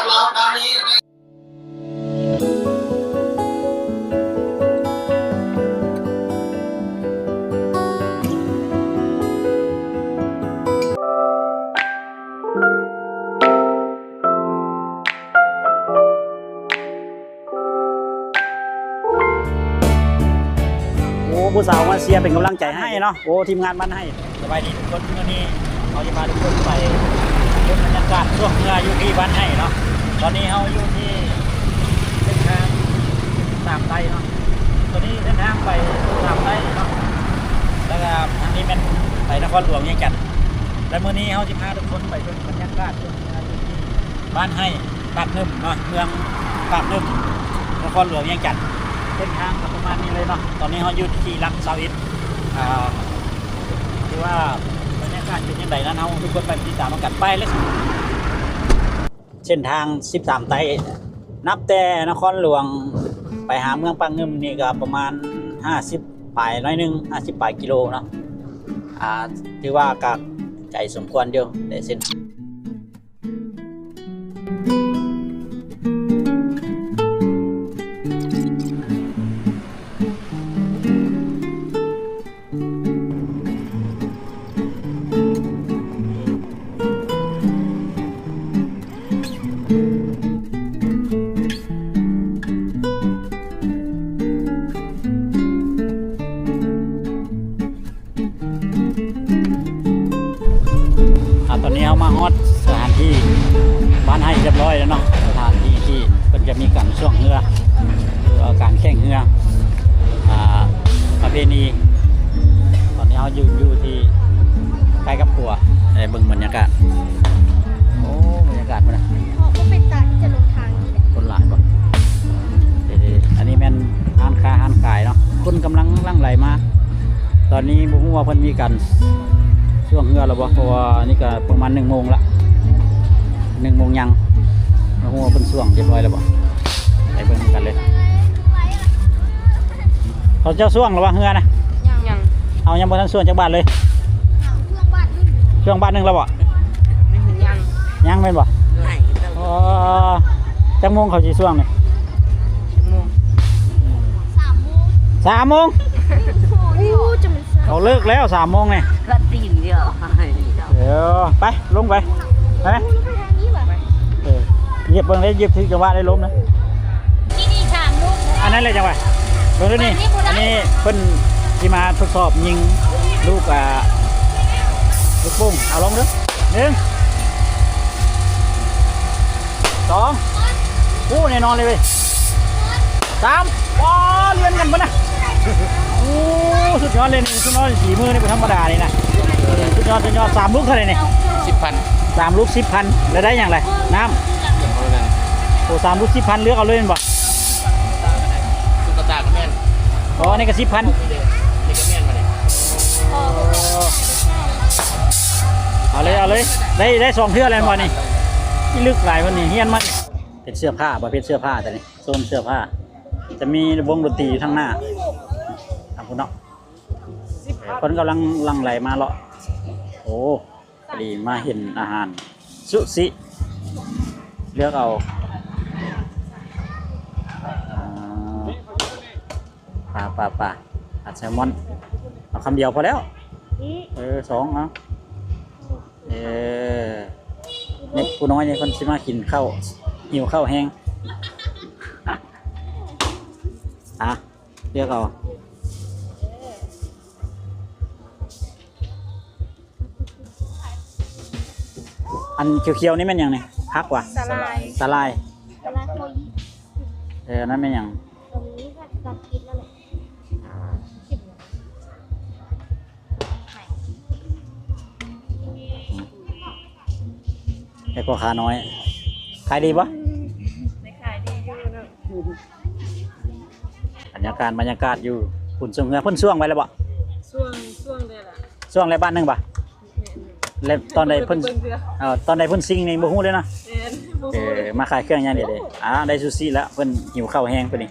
เราคราวนี้ผู้สาวมาเชียร์เป็นกำลังใจให้เนาะโอ้ทีมงานบ้านให้สบายดีทุกคนวันนี้เราจะพาทุกคนไปเก็บบรรยากาศช่วงเมื่ออยู่ที่บ้านให้เนาะตอนนี้เราอยู่ที่เส้นทางสามไร่เนาะตอนนี้เส้นทางไปสามไร่เนาะแล้วก็ทางนี้เป็นไปนครหลวงยังจัดและเมื่อนี้เราจะพาทุกคนไปชมบรรยากาศช่วงเมื่ออยู่ที่บ้านให้ปากนึ่มเนาะเมืองปากนึ่มนครหลวงยังจัดเส้นทางประมาณนี้เลยเนาะตอนนี้เราอยู่ที่รักเซาอิสคือว่าบรรยากาศเป็นยังไงนั้นเราทุกคนไปติดตามกันไปเลยเส้นทาง13ไตนับแต่นครหลวงไปหาเมืองปังงึมนี่ก็ประมาณ50ปลายน้อยนึง50ปลายกิโลเนาะถือว่ากับใจสมควรเดียวแต่เส้นตอนนี้เรามาฮอดสถานที่บ้านให้เรียบร้อยแล้วเนาะสถานที่ที่มันจะมีการช่วงเรือการแข่งเรือประเพณีตอนนี้เราอยู่ที่ใกล้กับขัวในบึงบรรยากาศโอ้บรรยากาศมันนะก็เป็นตาที่จะลงทางนี่แหละคนหลายป่ะอันนี้แม่นห้านค้าห้านขายเนาะคนกำลังลั่งไหลมาตอนนี้บุ้งว่าเพิ่นมีกันช่วงเงือเราบอกเพราะว่านี่ก็ประมาณ1 โมงละ1 โมงยังเราหัวเป็นช่วงเรียบร้อยแล้วบ่ไปเบิ่งกันเลยเขาเจ้าช่วงหรือว่าเงือนะยังเอายังบ่ทันช่วงจากบ้านเลยช่วงบ้านนึงแล้วบ่ยังเป็นบ่จังโมงเขาสิช่วงนี่3 โมงเขาเลิกแล้ว3 โมงนี่ก็ตีนเดียวเดี๋ยวไปลงไปไปเหยียบเบิ่งได้เหยียบถึงจังหวะได้ล้มนะนี่3 ลูกอันนั้นเลยจังหวะเบิ่งดูนี่อันนี้เพิ่นที่มาทดสอบยิงลูกลูกปุ้งเอาลงเด้อ1 2แน่นอนเลยเว้ย3ว้าเลื่อนกันปะนะโอ้สุดยอดเลยนี่สุดยอดสีมือนี่เป็นธรรมดาเลยนะสุดยอด3 ลูกเท่าไหร่เนี่ย10,000 3 ลูก 10,000แล้วได้อย่างไรน้ำโอ้3 ลูก 10,000เลือกเอาเลยเป็นบ่ตุ๊กตาก็แม่นอ๋อนี่ก็10,000นี่ก็แม่นมาเลยเอาเลยได้2 เทื่อแล้วบ่นี่ที่ลึกหลายวันนี้เฮียนมาเป็นเสื้อผ้าประเภทเสื้อผ้าแต่นี่โซนเสื้อผ้าจะมีวงดนตรีอยู่ข้างหน้าทางคุณเนาะคนกำลังลังไหลมาเลาะโอ้ดีมาเห็นอาหารซุซิเลือกเอาปลาอัดแซลมอนเอาคำเดียวพอแล้ว2เอาเนี่ยผู้น้อยเนี่ยคนสิมากินข้าวหิวข้าวแห้งเลือกเอาอันเขียวๆนี่มันอย่างไงพักว่ะสลายนั่นเป็นอย่างตรงนี้ก็จะคิดแล้วแหละแต่ก็ขาน้อยขายดีปะไม่ขายดีอยู่นะบรรยากาศอยู่ฝุ่นช่วงเงือพ่นช่วงไว้แล้วปะช่วงเลยล่ะช่วงอะไรบ้านนึงปะแล้วตอนใดพ่นตอนใดพ่นซิงในบุ้งเลยนะมาขายเครื่องอย่างเดียวเลยได้ซูซี่แล้วเพิ่นหิวข้าวแห้งไปนี่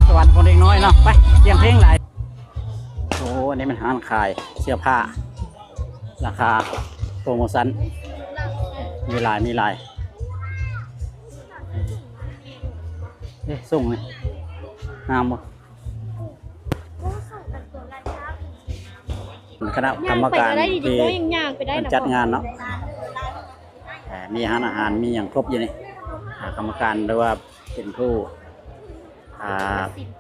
สวรรค์คนเด็กน้อยเนาะไปเสียงเพลงหลายโอ้อันนี้มันห้างขายเสื้อผ้าราคาโปรโมชั่น มีลายส่งเลยงามบ่คณะกรรมการที่จัดงานเนาะมีอาหารมีอย่างครบอยู่นี่กรรมการหรือว่าเป็นผู้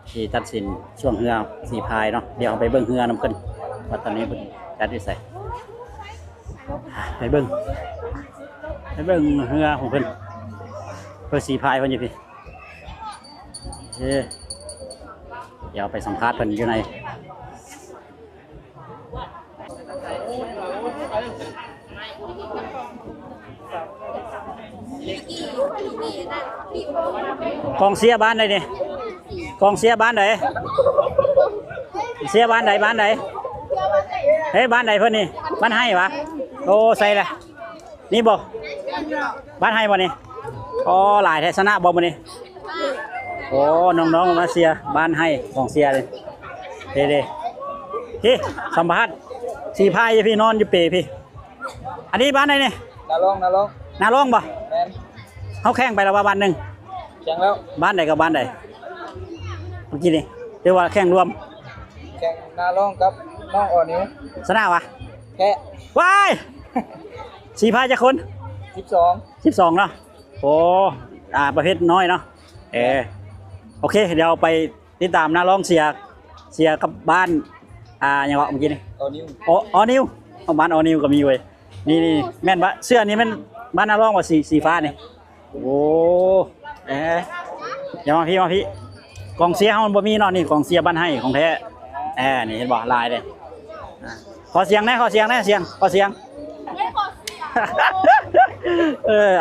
ที่ตัดสินช่วงเรือสีพายเนาะเดี๋ยวเอาไปเบิ้งเรือนำกันว่าตอนนี้เพิ่นจัดที่ใส่ไปเบิ้งเรือของเพิ่นเพื่อสีพายเพิ่นอยู่พี่เดี๋ยวไปสัมภาษณ์เพิ่นอยู่ในกองเสียบ้านใดนี่กองเสียบ้านไหนเสียบ้านไหนเฮ้ยบ้านไหนเพิ่นนี่บ้านให้วะโอ้ใส่ละนี่บ่บ้านให้บ่นี่อ๋อหลายแทศนะบ่บ่นี่โอ้น้องๆมาเสียบ้านให้กองเสียเลยเด้พี่สัมภาษณ์สีพายพี่นอนอยู่เปพี่อันนี้บ้านไหนนี่นาลองบ่เขาแข่งไปแล้วว่าบ้านหนึ่งแข่งแล้วบ้านใดกับบ้านใดเมื่อกี้นี่เรียกว่าแข่งรวมแข่งนาลองกับน้องอ่อนิ้วชนะวะแพ้ว้ายสีพายจะคน12เนาะโอ้ประเภทน้อยเนาะโอเคเดี๋ยวไปติดตามนาลองเสียกับบ้านอย่างว่าเมื่อกี้นี่อ่อนิ้วบ้านอ่อนิ้วก็มีเว้ยนี่แม่นวะเสื้อนี้มันบ้านนาลองว่าสีฟ้านี่โอ้อย่ามาพี่กองเสียมันบ่มีเนาะนี่กองเสียบ้านให้ของแท้นี่เห็นบ่ลายเลยขอเสียงขอเสียง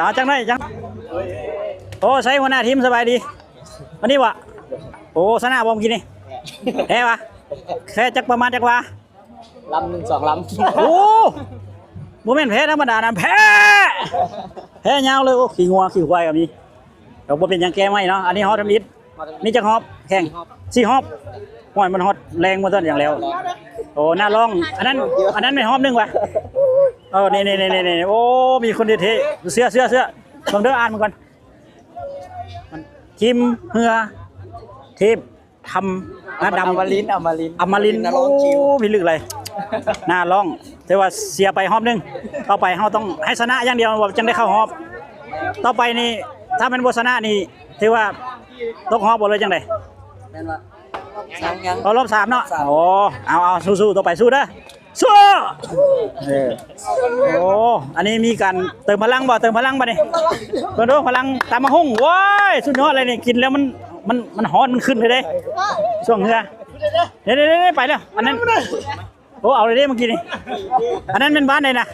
เอาจังได้จังโอ้ใช้หัวหน้าทีมสบายดีวันนี้วะโอ้ชนะบ่เมื่อกี้นี่แพ้วะแพ้จักประมาณจักวะลำ1-2 ลำโอ้โมเมนต์แพ้ธรรมดานะแพ้ยาวเลยโอ้ขี่งัวขี่ควายกับนี้เราบ่เป็นอย่างแกไม่เนาะอันนี้ฮอตมิดนี่จะฮอปแข่ง4ฮอปห่วยมันฮอตแรงมาต้นอย่างแล้วโอ้น่าลองอันนั้นไม่ฮอปนึงวะนี่โอ้มีคนเท่เสื้อลองเด้ออ่านมันก่อนทีมเหือเทพทำดำอมรินโอ้พี่ลึกเลยน่าลองแต่ว่าเสียไปฮอบนึงต่อไปเราต้องให้ชนะอย่างเดียวจึงได้เข้าฮอบต่อไปนี่ถ้าเป็นบชนะนี่ถือว่าตกฮอบหมดเลยจังไดเอารอบ3เนาะโอ้เอาสู้ต่อไปสู้เด้อสู้โอ้อันนี้มีการเติมพลังบ่นี่เพิ่นดูพลังตามมาหุ้งว้ายสุดยอดเลยนี่กินแล้วมันฮ้อนมันขึ้นเลยเด้ช่วงเหือเด้ไปแล้วอันนั้นโอ้เอาเลยเด้เมื่อกี้นี่อันนั้นเป็นบ้านไหนนะ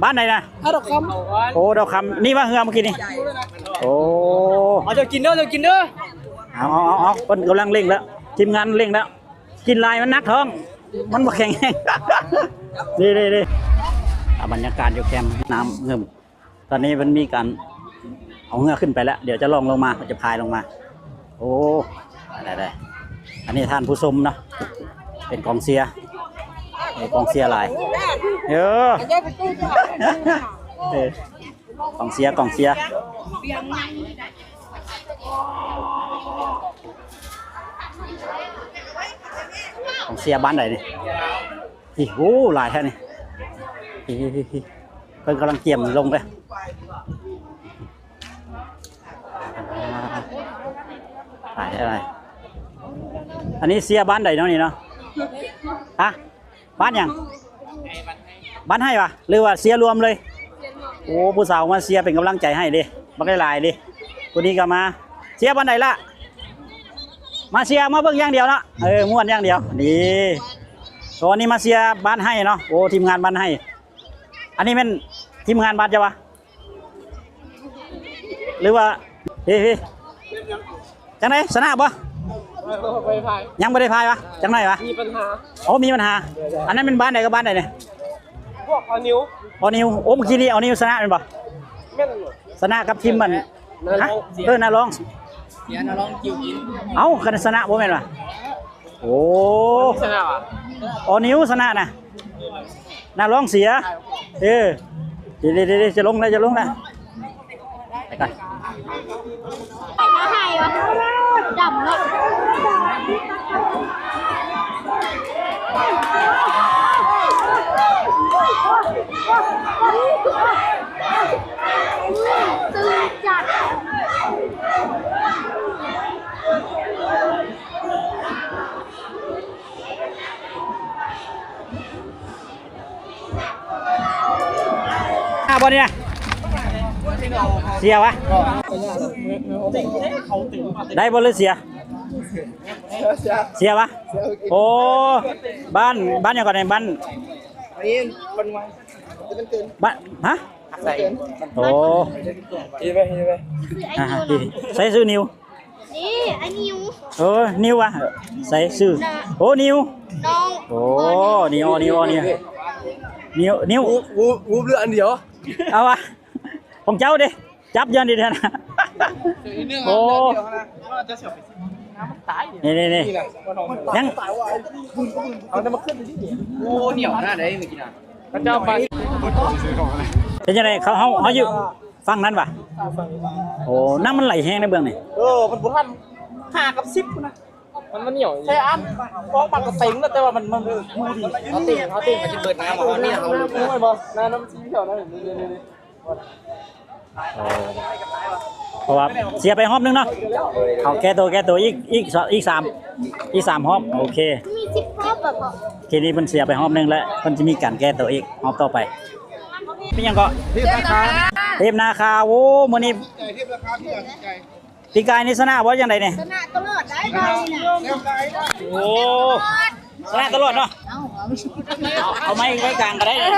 บ้านไหนนะดอกคำโอ้ดอกคำนี่ว่าเหือเมื่อกี้นี่โอ้จะกินเด้อเอาคนกำลังเร่งแล้วทีมงานเร่งแล้วกินลายมันนักท้องมันบ่แข็งนี่บรรยากาศอยู่แคมป์น้ำเงิมตอนนี้มันมีการเอาเงือขึ้นไปแล้วเดี๋ยวจะลงมาจะพายลงมาโอ้ได้อันนี้ท่านผู้ชมเนาะเป็นกองเชียร์ลายกองเชียร์กองเชียร์บ้านไหนนี่โอ้ลายแท้นี่เพิ่งกำลังเกี่ยมลงเลยลายแท้อะไรอันนี้เชียร์บ้านไหนเนาะนี่เนาะบ้านยังบ้านให้ปะหรือว่าเชียร์รวมเลยโอ้ผู้สาวมาเชียร์เป็นกำลังใจให้ดิบักได้ลายดิคนนี้ก็มาเชียร์บ้านไหนล่ะมาเชียร์มาเบิ่งอย่างเดียวเนาะม่วนอย่างเดียวนี่ตัวนี้มาเชียร์บ้านให้เนาะโอ้ทีมงานบ้านให้อันนี้เป็นทีมงานบ้านจะวะหรือว่าจังไหนชนะปะยังไม่ได้พายวะจังไหนวะมีปัญหามีปัญหาอันนั้นเป็นบ้านไหนกับบ้านไหนเนี่ยพวกเอานิ้วโอ้เมื่อกี้นี้เอานิ้วชนะเป็นปะชนะกับทีมมันน่าลองนาลองกิ้วกินกันชนะบ่แม่นวะโอ้ชนะวะเอานิ้วชนะนะ หน้าร้องเสียเดี๋ยวจะลงแล้วจะลงแล้วไปกัน มาให้วะดำเลยตื่นจัด บอลเนี่ยเสียวะได้บอลหรือเสียวะโอ้บ้านอย่างก่อนไหนบ้านบ้านฮะโอ้ใส่ซื้อนิว นี่ไอ้นิว โอ้นิววะใส่ซื้อโอ้นิว น้อง โอ้นิววูบเรืออันเดียว เอาวะของเจ้าดิจับยันดิท่านโอ้นี่ยัง เอาจะมาขึ้นที่นี่โอ้เหนียวหน้าไหนเมื่อกี้นะพระเจ้าไป เป็นยังไงเขาอยู่ฟังนั้นปะโอ้น้ำมันไหลแห้งในเบื้องนี่ มันบุทัน5 กับ 10นะมันเหนียวใช่อันฟองปากกระเต็งแล้วแต่ว่ามันดูดีเขาติ่งมันจะเปิดน้ำบอกนี่เราไม่บอกน้ำซีเขียวนะนี่เพราะว่าเสียไปฮอบนึงเนาะเขาแก้ตัวอีกสามฮอบโอเค มี10 รอบแบบ ทีนี้มันเสียไปฮอบนึงแล้วมันจะมีการแก้ตัวอีกฮอบต่อไปเป็นยังก็เทพนาคาโอ้มื้อนี้ปีกายนี่ชนะบ่ยังไดเนี่ย ชนะตลอดได้ไงเนี่ย โอ้ชนะตลอดเนาะเอาไม้ไว้กลางก็ได้เลย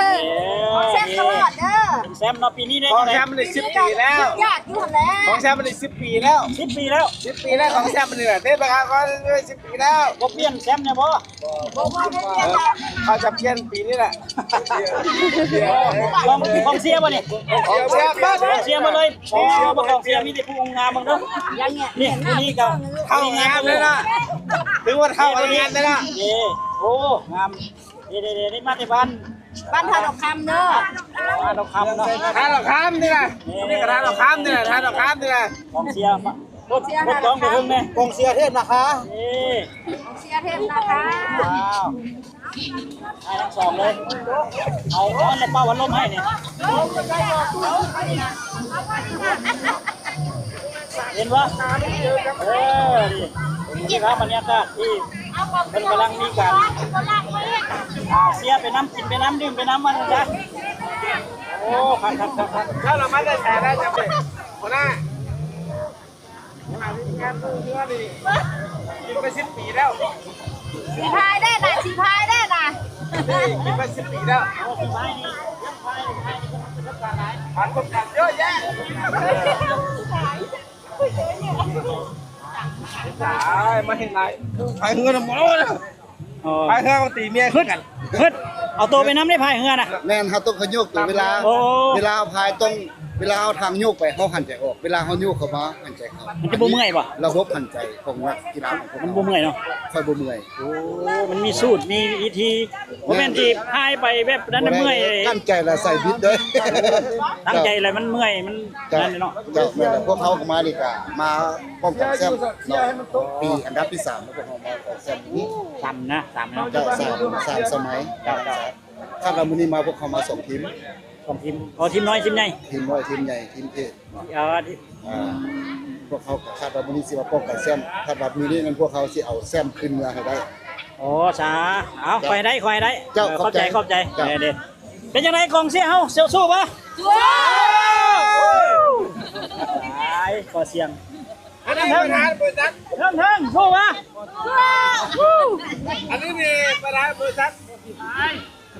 แซ่บตลอดเด้อ แซมเนาะปีนี้ได้ ของ เท่าไห แช ร่ มป์มันได้10 ปีแล้ว อยากอยู่แล้ว ของแชมป์มันได้10 ปีแล้ว 10 ปีแล้ว 10 ปีแล้วของแชมป์มันเนี่ยเทพนะครับก็ได้10 ปีแล้ว บ่เปลี่ยนแซมเนี่ยบ่ เขาจะเปลี่ยนปีนี้แหละ ของเสียบ่นี่ ของแชมป์บ้าน ของเสียมาเลยโอ้บ่ของเสียมีแต่ผู้งามๆมึงเด้อนี่ผู้นี้ก็ เข้างานเลยนะถึงว่าเข้างานเลยนะ เอ้โอ้งามเด้ๆๆนี่มาแต่บ้าน บ้านทาดอกคำเด้อ บ้านดอกคำเนาะ ทานดอกคำนี่นะนี่ก็ทานดอกคำนี่นะทานดอกคำนี่นะ ของเสียรถจ้องไปเพิ่งแม่ กองเชียร์เทพนะคะ นี่ เชียร์เทพนะคะ ว้าวให้ทั้งสองเลยเอาอ้อนและเป้าวันลมให้เนี่ยเห็นปะนี่ครับบรรยากาศที่มันกำลังมีการเสียไปน้ำกินไปน้ำดื่มไปน้ำมันนะจ๊ะโอ้ครับ แล้วเราไม่ได้แชร์ได้จำเป็นหัวหน้ามีงานตู้เนื้อนี่กินไป10 ปีแล้ว สีพายได้น่ะสีพายได้น่ะ กินไป10 ปีแล้วผ่านคนขับเยอะแยะมาเห็นไรไปเงินหมดแล้วไปเงินตีเมียขึ้นกัน เฮ้ยเอาตัวไปน้ำได้พายเฮือน่ะ แม่นเขาต้องขยกตัวเวลา โอ้ เวลาเอาพายต้องเวลาเอาทางโยกไปเขาหันใจออก เวลาเขาโยกเข้ามาหันใจเข้า มันจะบ่เมื่อยป่ะ ระบบหันใจของนักกีฬาของผม มันบ่เมื่อยเนาะ ค่อยบ่เมื่อย โอ้มันมีสูตรมีวิธีบ่แม่นที่พายไปแบบนั้นน่ะเมื่อย ตั้งใจแล้วใส่บิดเด้อ ตั้งใจอะไรมันเมื่อยมัน เจ้า นั่นเนาะ เจ้าแม่นแล้วพวกเขาก็มาดีกว่ามาป้องกันแชมป์ปีอันดับที่3แล้วพวกเขามาป้องกันแชมป์นี้ ตำนะตำเนาะ เจ้าสามสมัยถ้าเรามื้อนี้มาพวกเขามา2ทีม ของทีมทีมน้อยทีมใหญ่ ทีมน้อยทีมใหญ่ทีมเทพ ที่ พวกเขาก็คาดว่ามื้อนี้สิมาป้องกันแชมป์คาดว่ามื้อนี้นั้นพวกเขาสิเอาแชมป์ขึ้นเมืองให้ได้ โอ้สาเอาคอยได้ เจ้า เข้าใจ ขอบใจ เด้เป็นยังไงกองเสียเฮาเสียวสู้ปะตายก็เสียง อันนี้ประธานบริษัท เทิงสู้ปะ อันนี้นี่ประธานบริษัท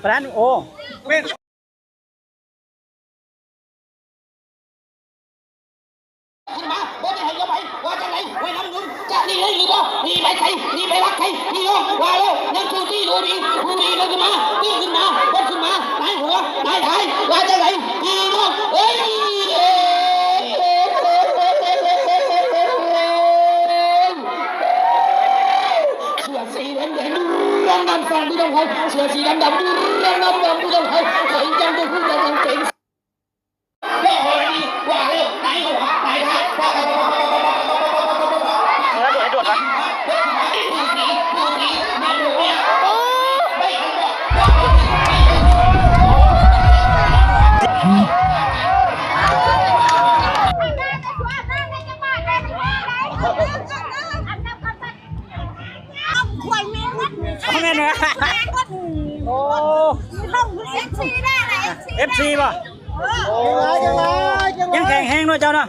ประธานโอ้ เป็น มาบ่ได้ให้ยังไงว่าจังไหนไว้น้ำนุ่นจะนี่เลยหรือบ่นี่ไปใครนี่ไปรักใครนี่น้องว่าแล้วยังชูที่ดูดีเลยขึ้นมานี่ขึ้นมาบนขึ้นมาไหนหัวไหนท้ายว่าจังไหนนี่น้องเอ้ยเสือสีแดงๆรองน้ำฟังพี่น้อง ต้องให้เสื้อสีดำดูเรื่องน้ำดำผู้ต้องให้ใส่จังตัวผู้ต้องเก่งว่าอะไรว่าเร็วไหนเขาไหนท่าแล้วให้โดดก่อน ควายแมงวัด เอาแม่นวะโอ้ ห้องเอฟซีได้ไหน FC ป่ะยังแข็งแห้งด้วยเจ้าเนาะ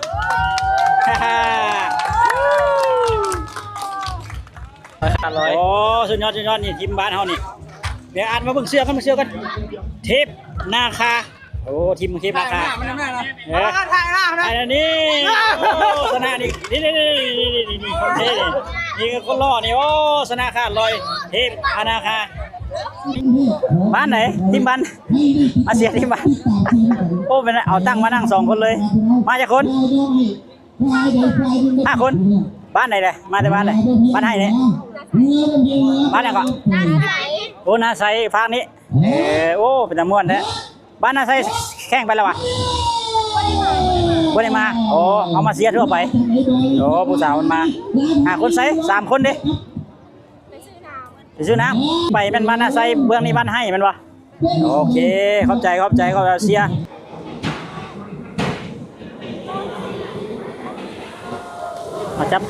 โอ้สุดยอดนี่ทีมบ้านเฮานี่เดี๋ยวอ่านมาเบิ่งเสื้อกันเทปนาคาโอ้ทีมเทปนาคาไอ้นี่โอ้สนานี่คนเท่นี่ก็คนล่อนี่โอ้สนาคาลอยเทปอนาคาบ้านไหนทีมบ้านมาเสียทีมบ้านโอ้เป็นเอาตั้งมานั่ง2 คนเลยมาจากคน5 คนบ้านไหนเลยมาจากบ้านไหนบ้านให้เนี่ยบ้านไหนก่อน น้ำใส โอ้นาไซภาคนี้โอ้เป็นตะม่วนแท้บ้านนาไซแข่งไปแล้ววะบ่ได้มาโอ้เอามาเสียทั่วไปโอ้ผู้สาวมันมาคนไซ3 คนเด้ไปซื้อน้ำไปเป็นบ้านนาไซเบื้องนี้บ้านให้มันวะโอเคเข้าใจเขาเสียมาจับ